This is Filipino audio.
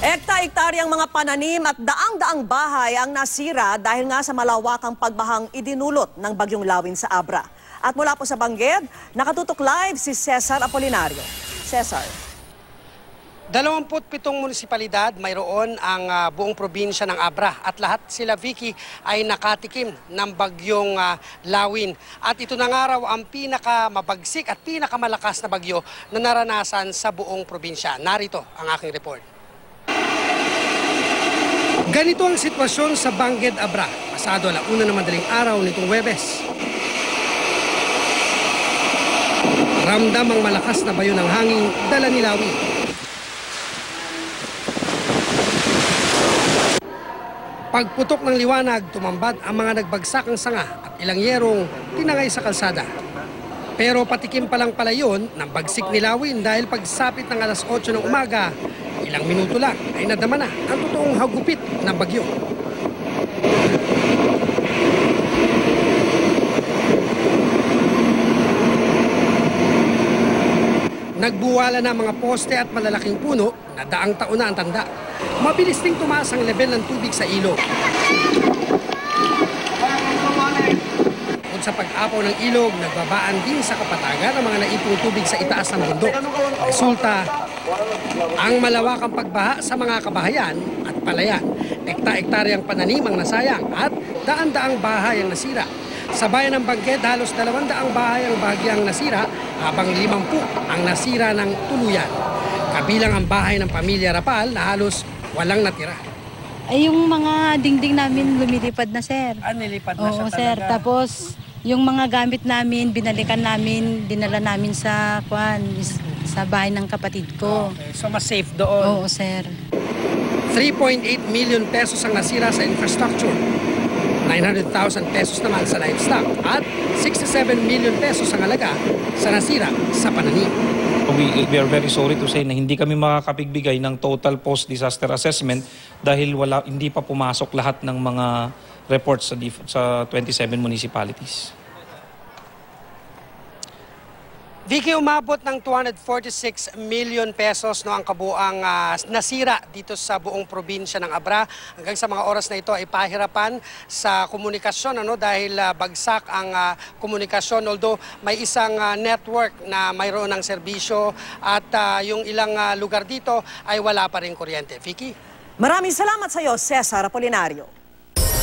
Ekta-ektaryang mga pananim at daang-daang bahay ang nasira dahil nga sa malawakang pagbahang idinulot ng bagyong Lawin sa Abra. At mula po sa Bangged, nakatutok live si Cesar Apolinario. Cesar. 27 munisipalidad mayroon ang buong probinsya ng Abra at lahat sila, Vicky, ay nakatikim ng bagyong Lawin. At ito na nga raw ang pinakamabagsik at pinakamalakas na bagyo na naranasan sa buong probinsya. Narito ang aking report. Ganito ang sitwasyon sa Bangged, Abra. Pasado 1:00 ng madaling araw nitong Huwebes. Ramdam ang malakas na bayo ng hangin dala ni Lawin. Pagputok ng liwanag, tumambad ang mga nagbagsakang sanga at ilang yerong tinangay sa kalsada. Pero patikim pa lang pala yun ng bagsik ni Lawin dahil pagsapit ng 8:00 ng umaga, ilang minuto lang ay nadama na ang totoong hagupit ng bagyo. Nagbuwala na mga poste at malalaking puno na daang taon na ang tanda. Mabilis ding tumaas ang level ng tubig sa ilog. Kung sa pag-apaw ng ilog, nagbabaan din sa kapatagan ang mga naipong tubig sa itaas ng bundok. Resulta, ang malawakang pagbaha sa mga kabahayan at palayan. Ekta-ektaryang pananim ang nasayang at daan-daang bahay ang nasira. Sa bayan ng Bangged, halos 200 bahay ang bahagyang nasira habang 50 ang nasira ng tuluyan. Kabilang ang bahay ng pamilya Rapal na halos walang natira. Ay, yung mga dingding namin lumilipad na, sir. Nilipad na Oo, siya sir. talaga. Tapos, yung mga gamit namin, binalikan namin, dinala namin sa bahay ng kapatid ko. Okay, so mas safe doon. Oo, sir. 3.8 million pesos ang nasira sa infrastructure. 900,000 pesos naman sa livestock at 67 million pesos ang halaga sa nasira sa pananim. We are very sorry to say na hindi kami makakapigbigay ng total post-disaster assessment dahil hindi pa pumasok lahat ng mga reports sa 27 municipalities. Vicky, umabot ng 246 million pesos ang kabuang nasira dito sa buong probinsya ng Abra. Hanggang sa mga oras na ito ay pahirapan sa komunikasyon dahil bagsak ang komunikasyon. Although may isang network na mayroon ng serbisyo at yung ilang lugar dito ay wala pa rin kuryente. Vicky? Maraming salamat sa iyo, Cesar Apolinario.